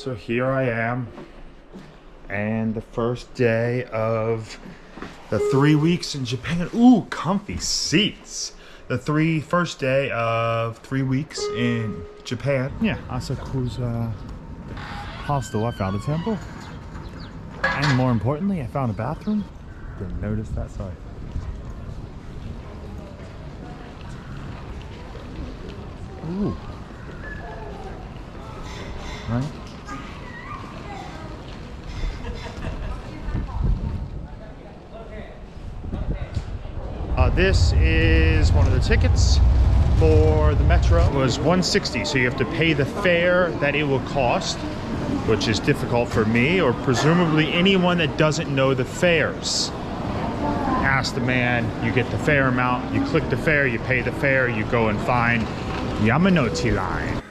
So here I am, and the first day of the 3 weeks in Japan. Ooh, comfy seats. The first day of 3 weeks in Japan. Yeah, Asaku's hostel. I found a temple, and more importantly, I found a bathroom. Didn't notice that. Sorry. Ooh. Right. This is one of the tickets for the metro. It was 160, so you have to pay the fare that it will cost, which is difficult for me or presumably anyone that doesn't know the fares. Ask the man, you get the fare amount, you click the fare, you pay the fare, you go and find Yamanote line.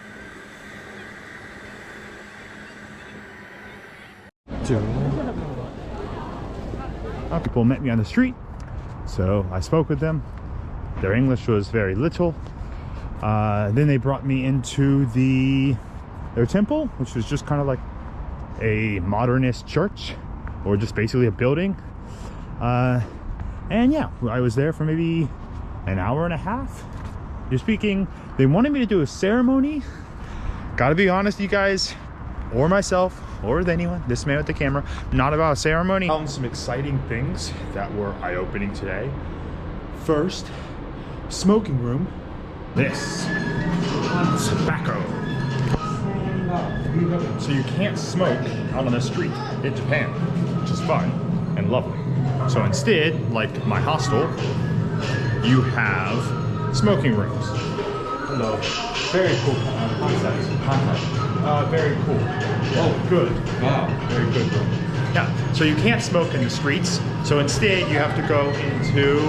People met me on the street, so I spoke with them. Their English was very little. Then they brought me into their temple, which was just kind of like a modernist church, or just basically a building. And yeah, I was there for maybe an hour and a half. You're speaking, they wanted me to do a ceremony. Gotta be honest, you guys, or myself, or with anyone, this man with the camera, not about a ceremony. Found some exciting things that were eye-opening today. First, smoking room. This, tobacco. So you can't smoke out on the street in Japan, which is fun and lovely. So instead, like my hostel, you have smoking rooms. Hello. Very cool concept. Very cool. Oh, good. Wow. Very good room. Yeah, so you can't smoke in the streets. So instead, you have to go into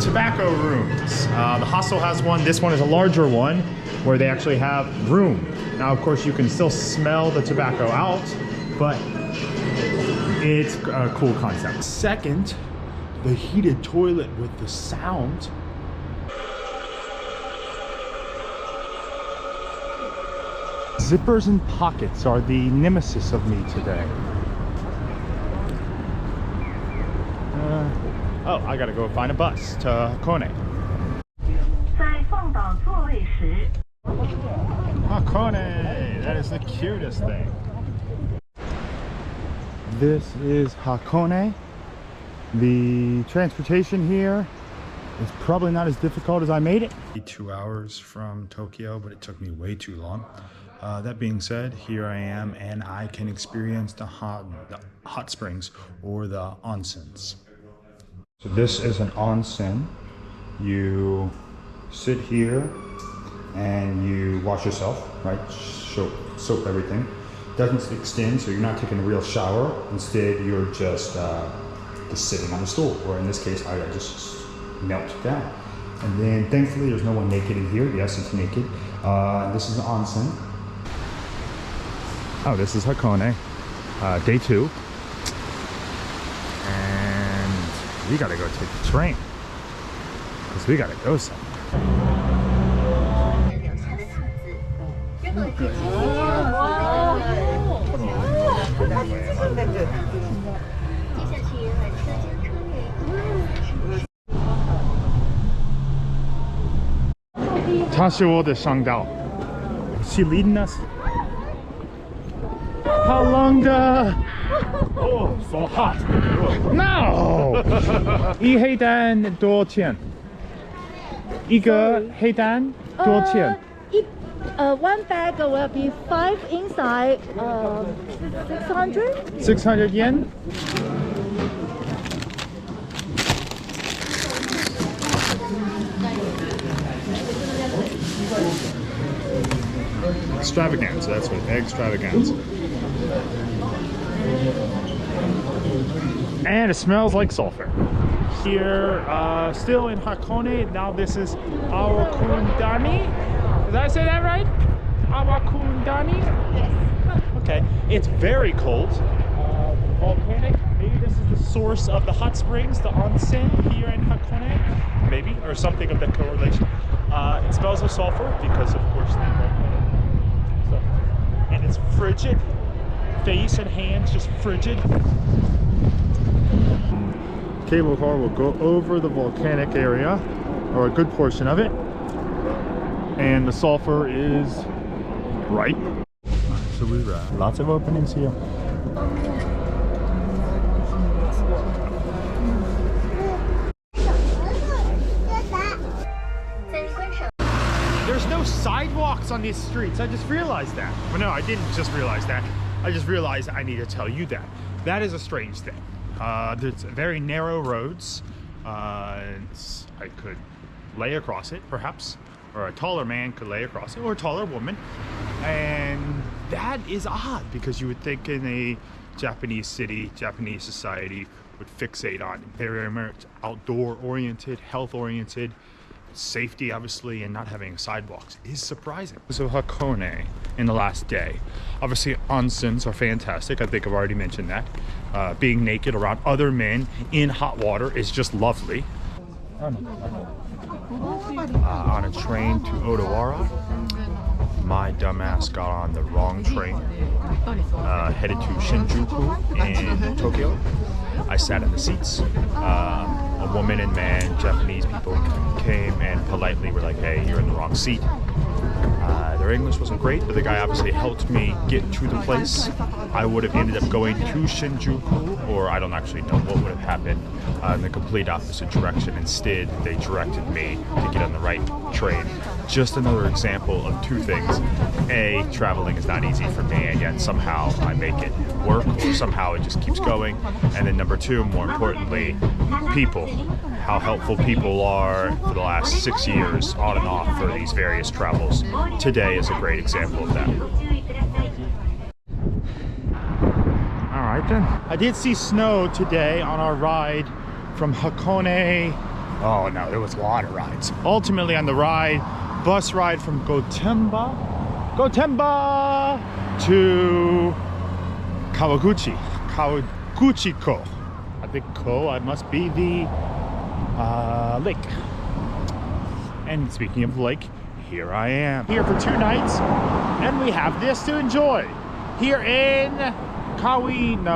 tobacco rooms. The hostel has one. This one is a larger one where they actually have room. Now, of course, you can still smell the tobacco out, but it's a cool concept. Second, the heated toilet with the sound. Zippers and pockets are the nemesis of me today. Oh, I gotta go find a bus to Hakone. Hakone! That is the cutest thing. This is Hakone. The transportation here is probably not as difficult as I made it. 2 hours from Tokyo, but it took me way too long. That being said, here I am, and I can experience the hot springs, or the onsens. So this is an onsen. You sit here and you wash yourself, right? Soap everything. Doesn't extend, so you're not taking a real shower. Instead, you're just sitting on a stool, or in this case, I just knelt down. And then, thankfully, there's no one naked in here. Yes, it's naked. This is an onsen. Oh, this is Hakone, day 2. And we gotta go take the train, because we gotta go somewhere. Is she leading us? How long Oh, so hot. No! 一黑单多少钱？一个黑单多少钱？ One bag will be 5 inside, 600? 600 yen? Extravaganza, that's what, extravaganza. And it smells like sulfur. Here, still in Hakone, now this is Awakundani. Did I say that right? Awakundani? Yes. Okay, it's very cold. Volcanic. Maybe this is the source of the hot springs, the onsen here in Hakone. Maybe, or something of that correlation. It smells of sulfur because, of course, the volcanic stuff. And it's frigid. face and hands just frigid. Cable car will go over the volcanic area, or a good portion of it, and the sulfur is right. So lots of openings here. There's no sidewalks on these streets. I just realized that. Well, no, I didn't just realize that. I just realized I need to tell you that. That is a strange thing. There's very narrow roads. I could lay across it, perhaps, or a taller man could lay across it, or a taller woman. And that is odd, because you would think in a Japanese city, Japanese society would fixate on very much outdoor-oriented, health-oriented, safety, obviously, and not having sidewalks is surprising. So Hakone in the last day. Obviously, onsens are fantastic. I think I've already mentioned that. Being naked around other men in hot water is just lovely. On a train to Odawara, my dumbass got on the wrong train, headed to Shinjuku in Tokyo. I sat in the seats. A woman and man, Japanese people, came and politely were like, hey, you're in the wrong seat. Their English wasn't great, but the guy obviously helped me get to the place. I would have ended up going to Shinjuku, or I don't actually know what would have happened, in the complete opposite direction. Instead, they directed me to get on the right train. Just another example of two things. A, traveling is not easy for me, and yet somehow I make it work, or somehow it just keeps going. And then number two, more importantly, people. How helpful people are for the last 6 years, on and off, for these various travels. Today is a great example of that. Alright then. I did see snow today on our ride from Hakone. Oh no, there was a lot of rides. Ultimately on the bus ride from Gotemba to Kawaguchiko. I think I must be the lake. And speaking of lake, here I am. Here for 2 nights, and we have this to enjoy. Here in Kawaguchiko.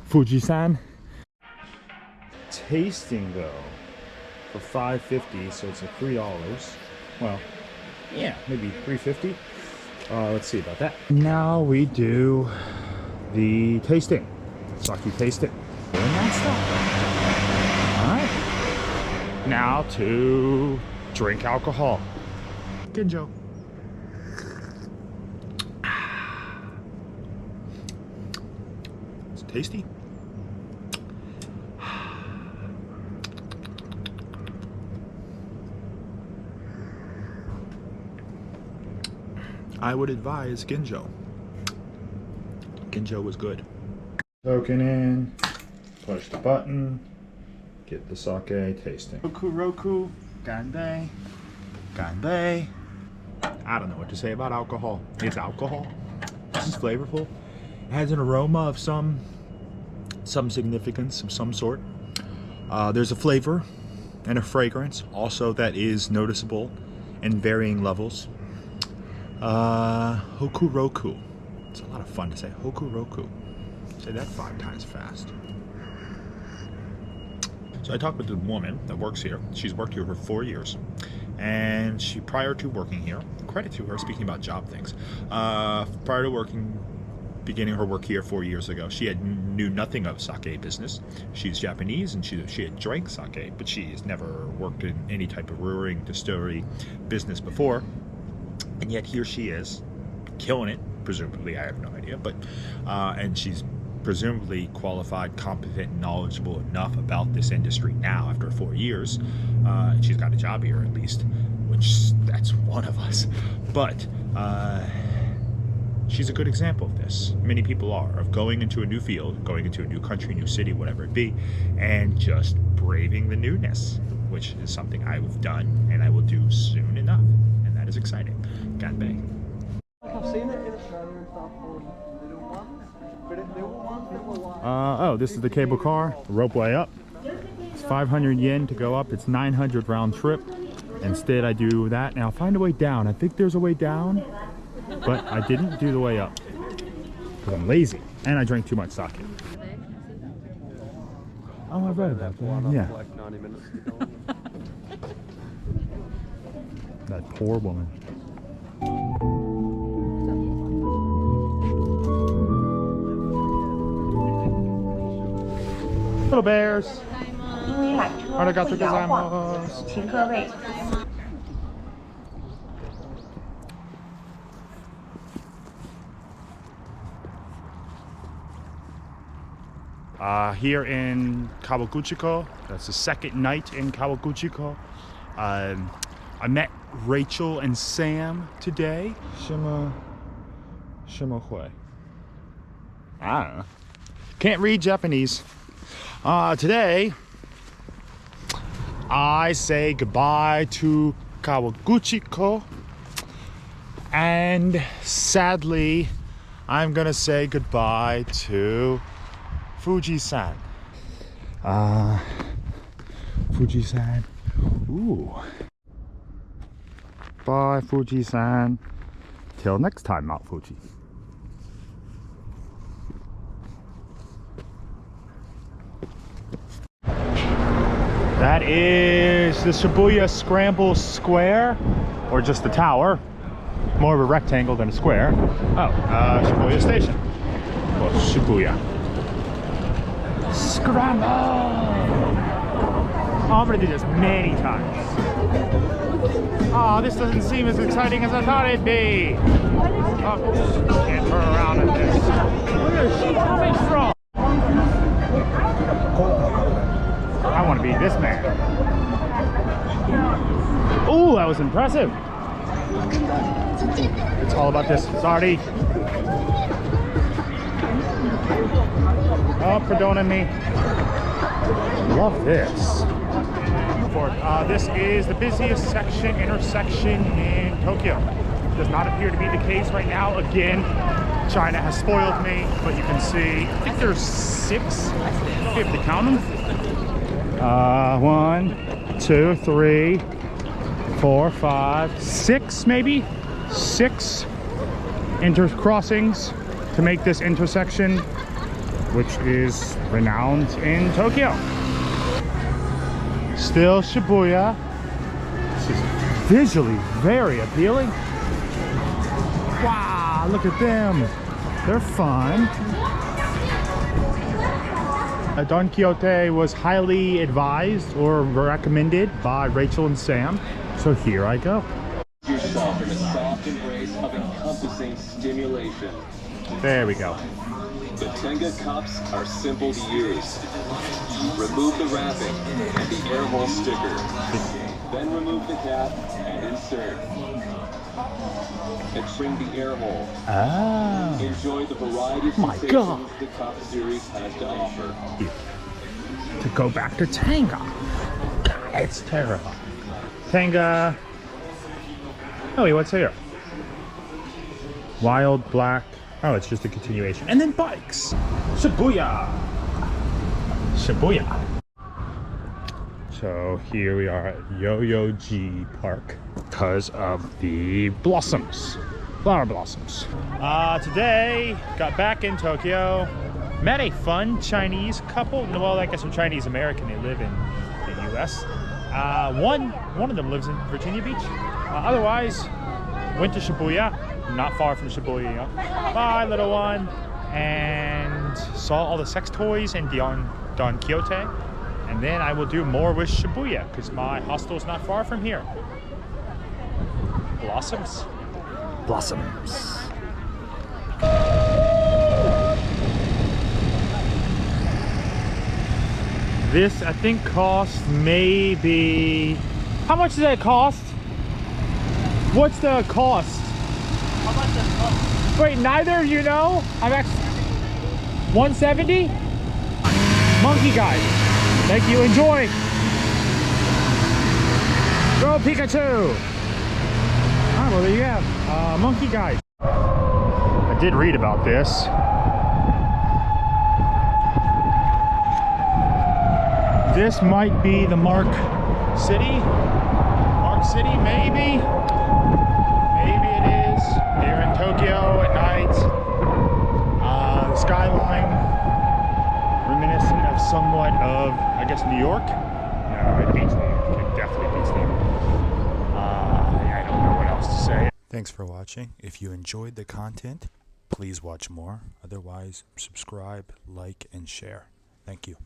Fuji-san. Tasting though, for $5.50, so it's $3. Well, yeah, maybe $3.50. Let's see about that. Now we do the tasting, sake tasting. Doing that stuff. All right. Now to drink alcohol. Ginjo. It's tasty. I would advise Ginjo. Ginjo was good. Token in, push the button, get the sake tasting. Roku, ganbei, ganbei. I don't know what to say about alcohol. It's alcohol. This is flavorful. It has an aroma of some significance of some sort. There's a flavor and a fragrance also that is noticeable in varying levels. Hokuroku. It's a lot of fun to say. Hokuroku. Say that 5 times fast. So I talked with the woman that works here. She's worked here for 4 years. And prior to working here, credit to her, speaking about job things, prior to beginning her work here 4 years ago, she knew nothing of sake business. She's Japanese, and she had drank sake, but she has never worked in any type of brewing, distillery business before. And yet here she is, killing it, presumably. I have no idea, but and she's presumably qualified, competent, knowledgeable enough about this industry now after 4 years. She's got a job here at least, which that's one of us. But she's a good example of this. Many people are, of going into a new field, going into a new country, new city, whatever it be, and just braving the newness, which is something I have done and I will do soon enough. And that is exciting. Ganbei. I've seen it in Australia and stuff for little ones, but if there were ones that were like... Oh, this is the cable car, rope way up. It's 500 yen to go up. It's 900 round trip. Instead, I do that. Now, find a way down. I think there's a way down, but I didn't do the way up because I'm lazy and I drank too much sake. Oh, I read about that. Yeah. Like 90 minutes. That poor woman. Little bears. Arigatou gozaimasu. Here in Kawaguchiko, that's the second night in Kawaguchiko. I met Rachel and Sam today. Shima Hui. I don't know. Can't read Japanese. Today, I say goodbye to Kawaguchiko, and sadly, I'm gonna say goodbye to Fuji-san. Fuji-san. Ooh. Bye, Fuji-san. Till next time, Mount Fuji. That is the Shibuya Scramble Square, or just the tower. More of a rectangle than a square. Oh, Shibuya Station. Well, Shibuya. Scramble! Oh, I'm gonna do this many times. Oh, this doesn't seem as exciting as I thought it'd be. Oh, can't turn around in this. Where is she coming from? I want to be this man. Ooh, that was impressive. It's all about this. Sorry. Oh, pardon me. Love this. This is the busiest intersection in Tokyo. Does not appear to be the case right now. Again, China has spoiled me, but you can see, I think there's 6, if you have to count them. 1, 2, 3, 4, 5, 6 maybe? 6 crossings to make this intersection, which is renowned in Tokyo. Still Shibuya. This is visually very appealing. Wow, look at them. They're fun. Don Quixote was highly advised or recommended by Rachel and Sam, so here I go. Yourself in a soft embrace of encompassing stimulation. There we go. The Tenga cups are simple to use. Remove the wrapping and the air hole sticker. Then remove the cap and insert. And trim the air hole. Ah. Enjoy the variety of My sensations God. the cup series has to offer. To go back to Tenga. God, it's terrifying. Tenga. Oh wait, what's here? Wild Black. Oh, it's just a continuation. And then bikes. Shibuya. Shibuya. So here we are at Yo-Yo-Ji Park because of the blossoms. Flower blossoms. Today, got back in Tokyo. Met a fun Chinese couple. Well, I guess they're Chinese American. They live in the US. One of them lives in Virginia Beach. Otherwise, went to Shibuya. Not far from Shibuya. Bye, little one. And saw all the sex toys and Don Quixote. And then I will do more with Shibuya because my hostel is not far from here. Blossoms. Blossoms. This, I think, cost maybe... How much does that cost? What's the cost? How much does it cost? Wait, neither of you know? I'm actually... 170? Monkey guy. Thank you, enjoy. Go Pikachu. Ah, well, there you have monkey guy. I did read about this. This might be the Mark City. Mark City, maybe. Maybe it is. Here in Tokyo at night. The skyline reminiscent of somewhat of, I guess, New York. No, it beats New York. It definitely beats New York. I don't know what else to say. Thanks for watching. If you enjoyed the content, please watch more. Otherwise, subscribe, like, and share. Thank you.